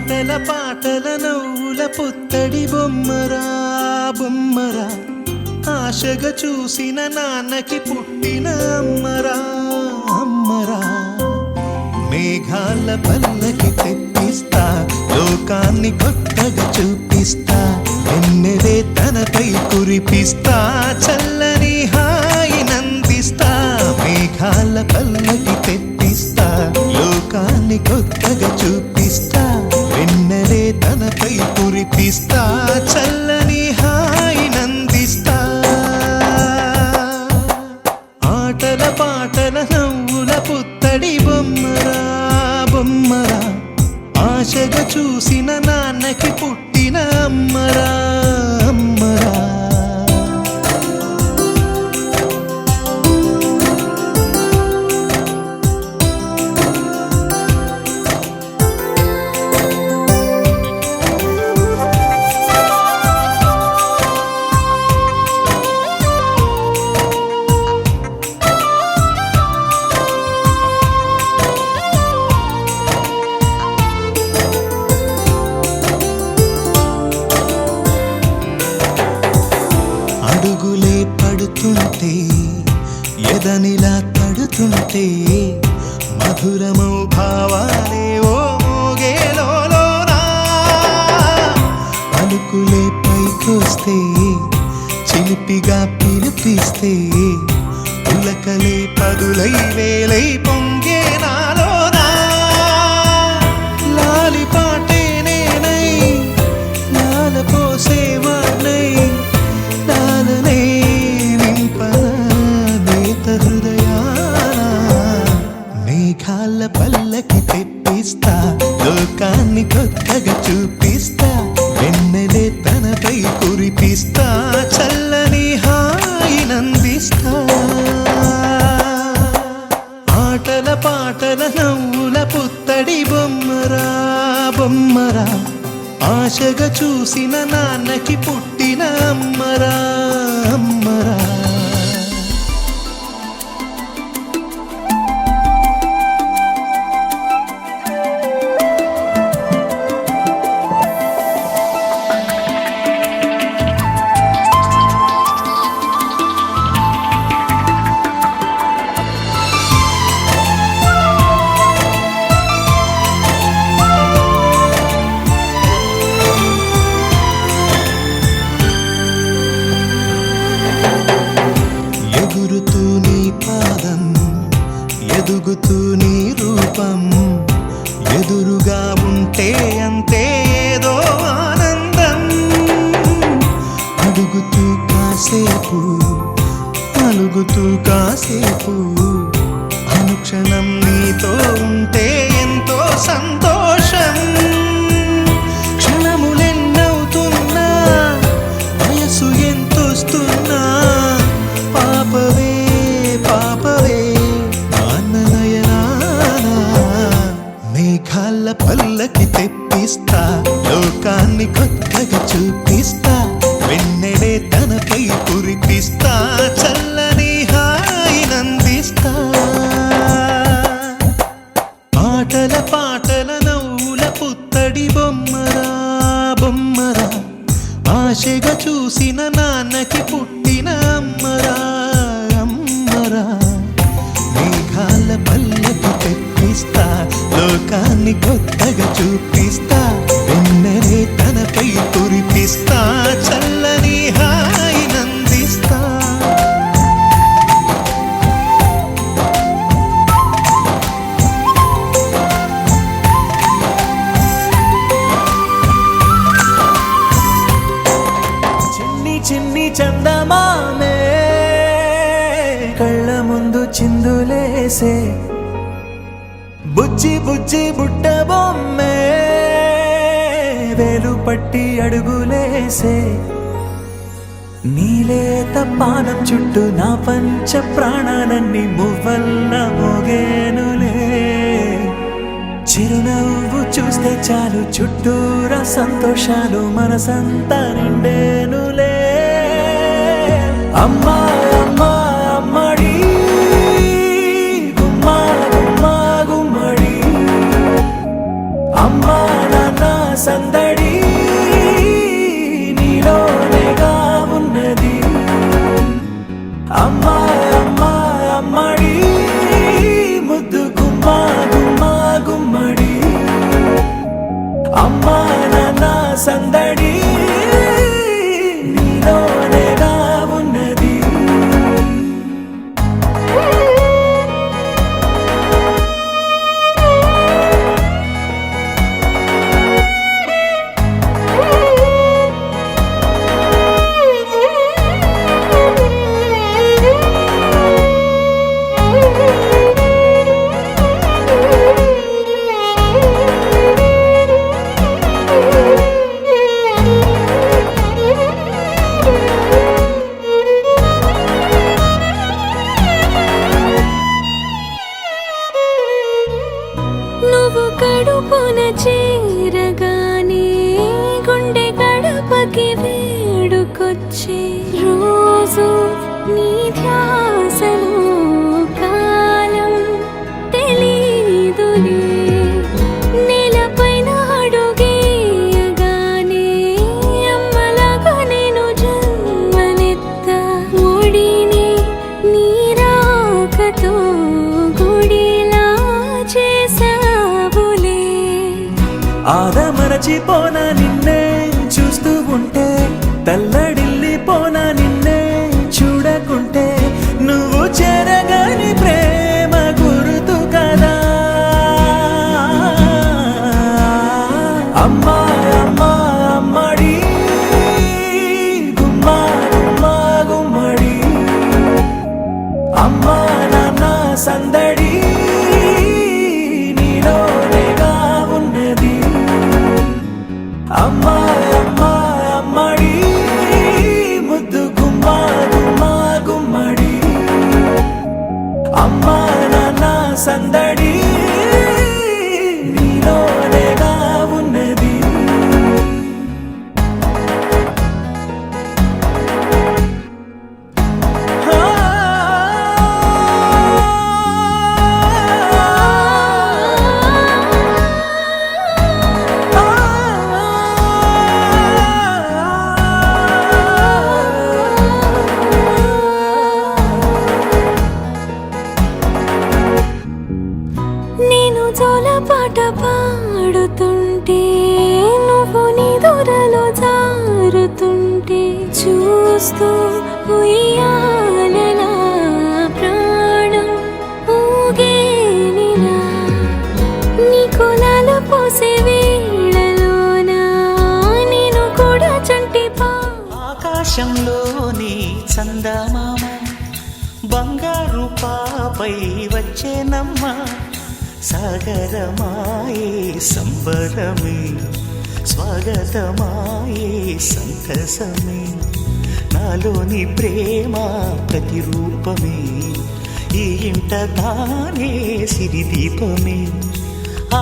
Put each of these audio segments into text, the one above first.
ఆటల పాటల నవ్వుల పుత్తడి బొమ్మరా బొమ్మరా, ఆశగా చూసిన నాన్నకి పుట్టిన అమ్మరా అమ్మరా. మేఘాల పల్లకి తెప్పిస్తా, లోకాన్ని కొత్తగా చూపిస్తా, ఎన్నెలే తనపై కురిపిస్తా, చల్లని హాయి నందిస్తా. మేఘాల పల్లకి తెప్పిస్తా, లోకాన్ని కొత్తగా చూపిస్తా, వెన్నెలే తనపై కురిపిస్తా, చల్లని హాయి నందిస్తా. ఆటల పాటల నవ్వుల పుత్తడి బొమ్మరా బొమ్మరా, ఆశగా చూసిన నాన్నకి పుట్టిన అమ్మరా అమ్మరా. అడుగులే పడుతుంటే, ఎదనిలా తడుతుంటే, మధురమౌ భావాలే ఓ మోగేలోనా. పలుకులే పైకొస్తే, చిలిపిగా పిలిపిస్తే, పులకలే పదులై వేలై పొంగే నాలోనా. లాలి పాటే నేనై లాల పోసేవాణ్ణై, లాలనే నింపనా నేత హృదయాన. మేఘాల పల్లకి తెప్పిస్తా, లోకాన్ని కొత్తగా చూపిస్తా, వెన్నెలే తనపై కురిపిస్తా, చల్లని హాయి నందిస్తా. ఆటల పాటల నవ్వుల పుత్తడి బొమ్మరా బొమ్మరా, ఆశగా చూసిన నాన్నకి పుట్టిన అమ్మరా అమ్మరా. ఎగురుతూ నీ పాదం, ఎదుగుతూ నీ రూపం, ఎదురుగా ఉంటే అంతే ఏదో ఆనందం. అడుగుతూ కాసేపు, అలుగుతూ కాసేపు, అనుక్షణం నీతో ఉంటే ఎంతో సంతోషం. క్షణములెన్నవుతున్నా, వయసు ఎంతొస్తున్నా, పాపవే పాపవే నాన్ననయనానా. మేఘాల పల్లకి తెప్పిస్తా, లోకాన్ని కొత్తగా చూపిస్తా, వెన్నెలే తనపై కురిపిస్తా, చల్లని హాయి నందిస్తా. ఆటల పాటల నవ్వుల పుత్తడి బొమ్మరా బొమ్మరా, ఆశగా చూసిన నాన్నకి పుట్టిన అమ్మరా అమ్మరా. మేఘాల పల్లకి తెప్పిస్తా, లోకాన్ని కొత్తగా చూపిస్తా, వెన్నెలే తనపై కురిపిస్తా, చల్లని హాయి నందిస్తా. చిన్ని చందమామే కళ్ళ ముందు చిందులేసే, బుజ్జి బుజ్జి బుట్ట బొమ్మే వేలు పట్టి అడుగులేసే. నీలేత పానం చుట్టూ నా పంచ ప్రాణాలన్నీ మువ్వల్ల మోగేనులే. చిరునవ్వు చూస్తే చాలు, చుట్టూరా సంతోషాలు మనసంతా నిండేనులే. అమ్మా అమ్మా అమ్మడి, గుమ్మా గుమ్మా గుమ్మడి, అమ్మా నాన్న సందడి నీలోనేగా ఉన్నది. నువ్వు కడుపున చేరగానే గుండె గడపకి వేడుకొచ్చే రోజు నీ ధ్యాసలో కాలం తెలీదులే. నేలపైన అడుగేయగానే అమ్మలాగా నేను జన్మనెత్త. ఒడిని నీ రాకతో గుడిలా చేసావులే. ఆదమరచిపోనా నిన్నే చూస్తూ ఉంటే, తల్లడిల్లిపోనా నిన్నే చూడకుంటే. నువ్వు చెరగని ప్రేమ గుర్తు కదా. అమ్మా అమ్మా అమ్మడి గుమ్మా గుమ్మా గుమ్మడి. అమ్మా నాన్న సందడి నీలోనేగా ఉన్నది. అమ్మా అమ్మా అమ్మడి ముద్దు గుమ్మా గుమ్మా గుమ్మడి. అమ్మా నాన్న సందడి నీలోనేగా ఉన్నది. నేను జోలపాట పాడుతుంటే, నువ్వు నీ దూరలో జారుతుంటే చూస్తూ ఉయ్యాలలా ప్రాణం ఊగేనిలా. నీ కులాలు పోసే వేళలోన నేను కూడా చంటి ఆకాశంలోని చందమామ బంగారు పాపై వచ్చేనమ్మ. సాగరమాయే సంబరమే స్వాగతమాయే సంతసమే. నాలోని ప్రేమ ప్రతిరూపమే ఈ ఇంట తానే సిరిదీపమే.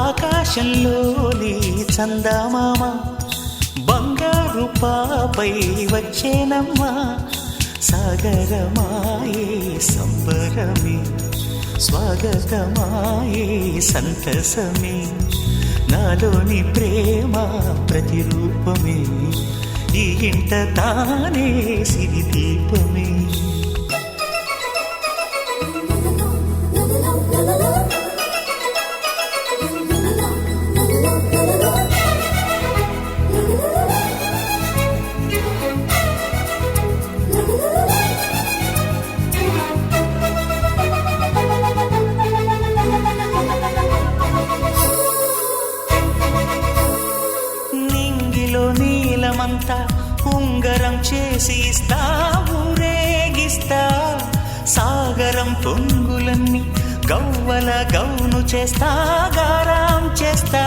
ఆకాశంలోని చందమామ బంగారు పాపై వచ్చేనమ్మా. సాగరమాయే సంబరమే స్వాగతమాయే సంతసమే. నాలోని ప్రేమ ప్రతిరూపమే ఈ ఇంట తానే సిరిదీపమే. నీలమంతా ఉంగరం చేసి ఇస్తా ఊరేగిస్తా. సాగరం పొంగులన్నీ గవ్వల గౌను చేస్తా గారాం చేస్తా.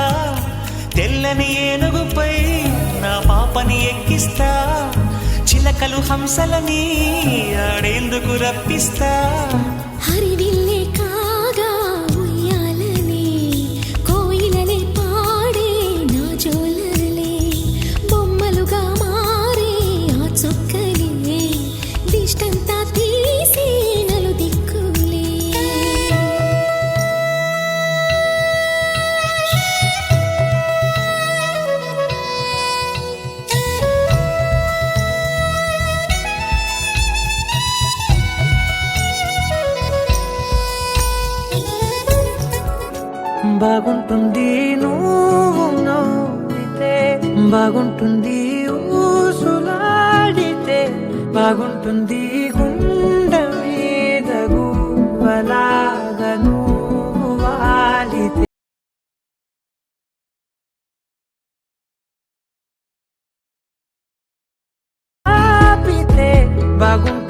తెల్లని ఏనుగుపై నా పాపని ఎక్కిస్తా. చిలకలు హంసలని ఆడేందుకు రప్పిస్తా. హరివిల్లే కాగా ఉయ్యాలనే కోయిలనే పాడే నా జోలలే. బొమ్మలుగా మారే ఆ చుక్కలే దిష్టంతా తీసి నలు దిక్కులే. బాగుంటుంది నువ్వు నవ్వితే, బాగుంటుంది ఊసులాడితే బాగుంటుంది గుండె మీద గువ్వలాగా నువ్వు వాలితే ఆపితే బాగుంటుంది